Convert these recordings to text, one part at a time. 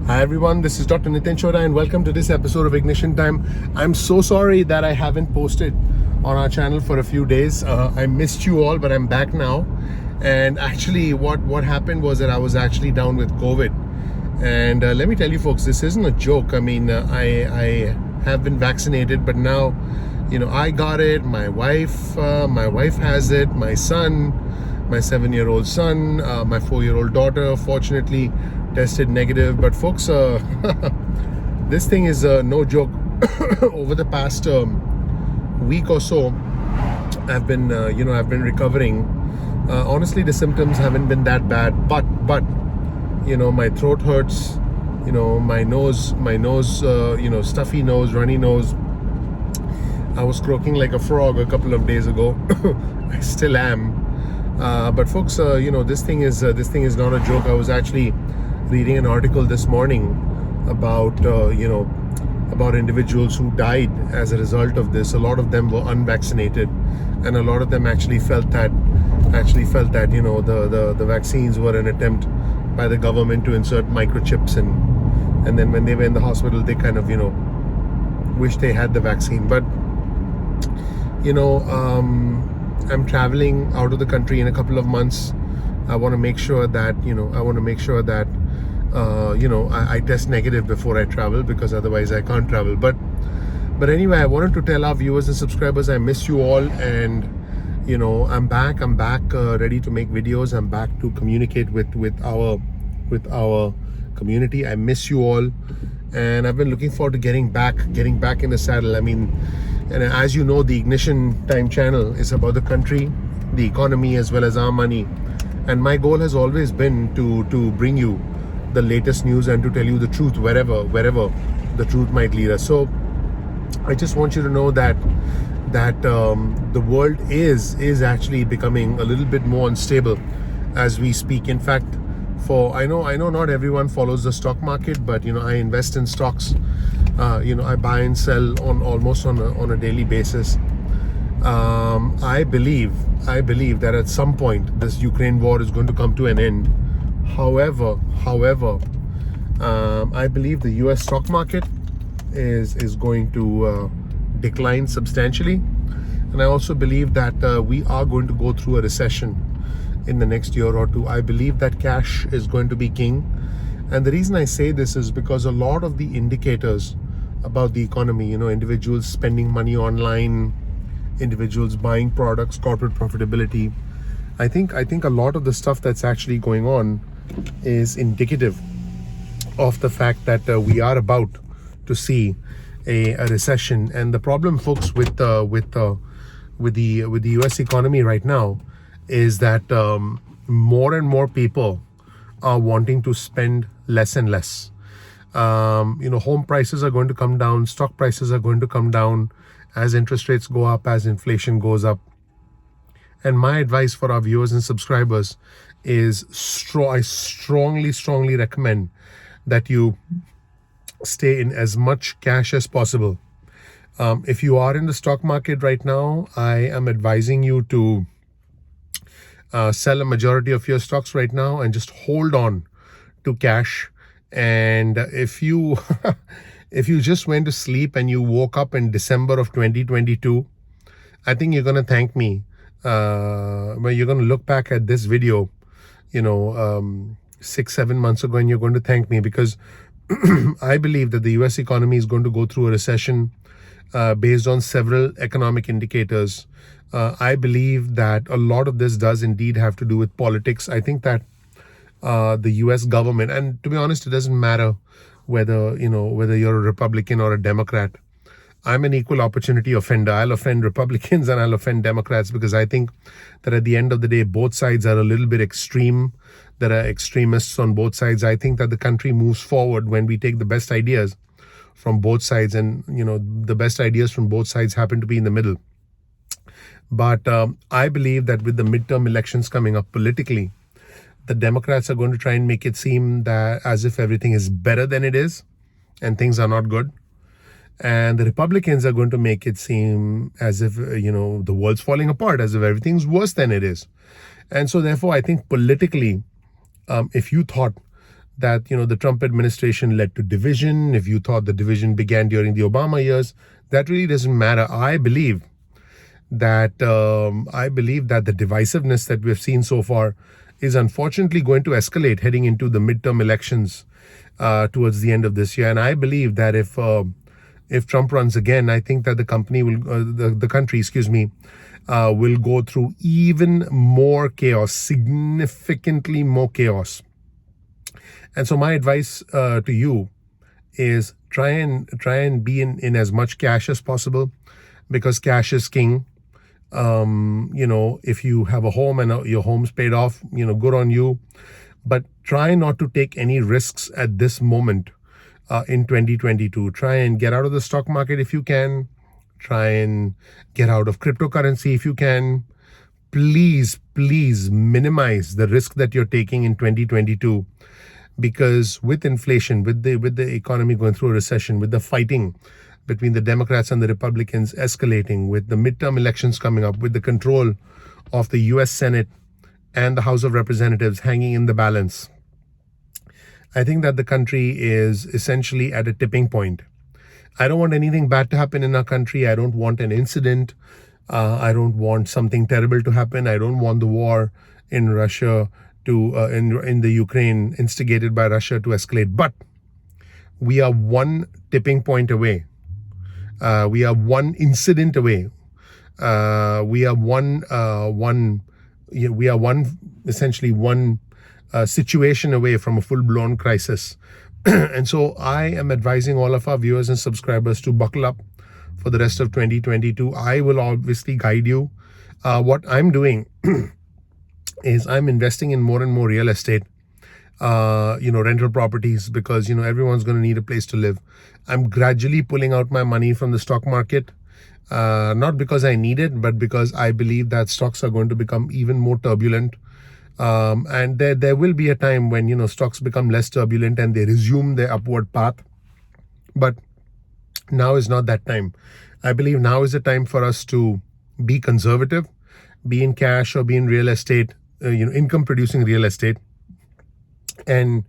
Hi everyone, this is Dr. Nitin Chhoda and welcome to this episode of Ignition Time. I'm so sorry that I haven't posted on our channel for a few days. I missed you all, but I'm back now. And actually what happened was that I was actually down with COVID. And let me tell you folks, this isn't a joke. I mean, I have been vaccinated, but now, I got it. My wife has it. My son, my 7-year-old son, my 4-year-old daughter, fortunately tested negative. But folks, this thing is no joke. Over the past week or so, I've been recovering. Honestly, the symptoms haven't been that bad, but my throat hurts, my nose, stuffy nose, runny nose. I was croaking like a frog a couple of days ago. I still am. But folks, this thing is not a joke. I was actually reading an article this morning about individuals who died as a result of this. A lot of them were unvaccinated, and a lot of them actually felt that the vaccines were an attempt by the government to insert microchips, and then when they were in the hospital, they kind of wish they had the vaccine. But I'm traveling out of the country in a couple of months. I want to make sure that I test negative before I travel, because otherwise I can't travel. But anyway, I wanted to tell our viewers and subscribers I miss you all, and I'm back ready to make videos. I'm back to communicate with our community. I miss you all, and I've been looking forward to getting back in the saddle. I mean, and as you know, the Ignition Time channel is about the country, the economy, as well as our money. And my goal has always been to bring you the latest news and to tell you the truth wherever the truth might lead us. So I just want you to know that the world is actually becoming a little bit more unstable as we speak. In fact, I know not everyone follows the stock market, but I invest in stocks. I buy and sell almost on a daily basis. I believe that at some point this Ukraine war is going to come to an end. However, I believe the US stock market is going to decline substantially, and I also believe that we are going to go through a recession in the next year or two. I believe that cash is going to be king, and the reason I say this is because a lot of the indicators about the economy, individuals spending money online, individuals buying products, corporate profitability, I think a lot of the stuff that's actually going on is indicative of the fact that we are about to see a recession. And the problem, folks, with the US economy right now is that more and more people are wanting to spend less and less. Home prices are going to come down, stock prices are going to come down as interest rates go up, as inflation goes up. And my advice for our viewers and subscribers is I strongly recommend that you stay in as much cash as possible. If you are in the stock market right now, I am advising you to sell a majority of your stocks right now and just hold on to cash. And if you if you just went to sleep and you woke up in December of 2022, I think you're going to thank me. When you're going to look back at this video, 6-7 months ago, and you're going to thank me, because I believe that the US economy is going to go through a recession based on several economic indicators. I believe that a lot of this does indeed have to do with politics. I think that the US government, and to be honest, it doesn't matter whether you're a Republican or a Democrat. I'm an equal opportunity offender. I'll offend Republicans and I'll offend Democrats, because I think that at the end of the day, both sides are a little bit extreme. There are extremists on both sides. I think that the country moves forward when we take the best ideas from both sides, and the best ideas from both sides happen to be in the middle. But I believe that with the midterm elections coming up politically, the Democrats are going to try and make it seem that as if everything is better than it is and things are not good. And the Republicans are going to make it seem as if, the world's falling apart, as if everything's worse than it is. And so therefore, I think politically, if you thought that the Trump administration led to division, if you thought the division began during the Obama years, that really doesn't matter. I believe that the divisiveness that we've seen so far is unfortunately going to escalate heading into the midterm elections towards the end of this year. And I believe that if Trump runs again, I think that the country, will go through even more chaos, significantly more chaos. And so my advice to you is try and be in as much cash as possible, because cash is king. If you have a home and your home's paid off, good on you. But try not to take any risks at this moment in 2022. Try and get out of the stock market if you can. Try and get out of cryptocurrency if you can. Please minimize the risk that you're taking in 2022, because with inflation, with the economy going through a recession, with the fighting between the Democrats and the Republicans escalating, with the midterm elections coming up, with the control of the US Senate and the House of Representatives hanging in the balance, I think that the country is essentially at a tipping point. I don't want anything bad to happen in our country. I don't want an incident. I don't want something terrible to happen. I don't want the war in Russia in the Ukraine, instigated by Russia, to escalate. But we are one tipping point away. We are one incident away. We are one situation away from a full-blown crisis. And so I am advising all of our viewers and subscribers to buckle up for the rest of 2022. I will obviously guide you. What I'm doing is I'm investing in more and more real estate, rental properties, because, everyone's going to need a place to live. I'm gradually pulling out my money from the stock market, not because I need it, but because I believe that stocks are going to become even more turbulent. And there will be a time when, stocks become less turbulent and they resume their upward path. But now is not that time. I believe now is the time for us to be conservative, be in cash or be in real estate, income producing real estate, and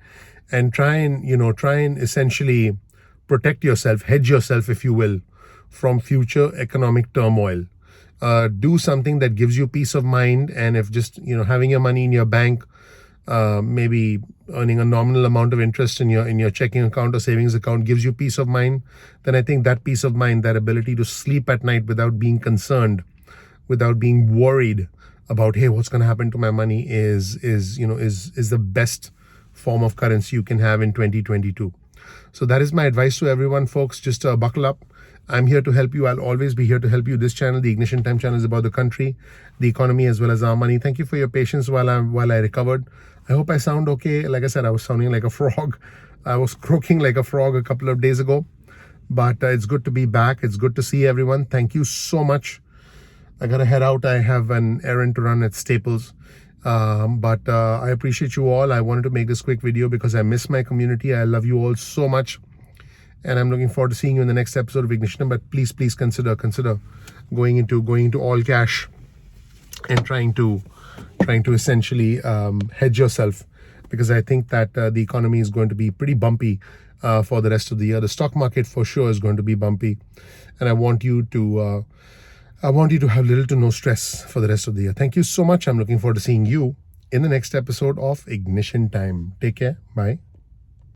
try and essentially protect yourself, hedge yourself, if you will, from future economic turmoil. Do something that gives you peace of mind. And if just having your money in your bank, maybe earning a nominal amount of interest in your checking account or savings account gives you peace of mind, then I think that peace of mind, that ability to sleep at night without being concerned, without being worried about, hey, what's going to happen to my money, is the best form of currency you can have in 2022. So that is my advice to everyone, folks. Just buckle up. I'm here to help you. I'll always be here to help you. This channel, the Ignition Time channel, is about the country, the economy, as well as our money. Thank you for your patience while I recovered. I hope I sound okay. Like I said, I was sounding like a frog. I was croaking like a frog a couple of days ago. But it's good to be back. It's good to see everyone. Thank you so much. I got to head out. I have an errand to run at Staples. But I appreciate you all. I wanted to make this quick video because I miss my community. I love you all so much. And I'm looking forward to seeing you in the next episode of Ignition. But please consider going into all cash and trying to essentially hedge yourself, because I think that the economy is going to be pretty bumpy for the rest of the year. The stock market for sure is going to be bumpy, and I want you to have little to no stress for the rest of the year. Thank you so much. I'm looking forward to seeing you in the next episode of Ignition Time. Take care. Bye.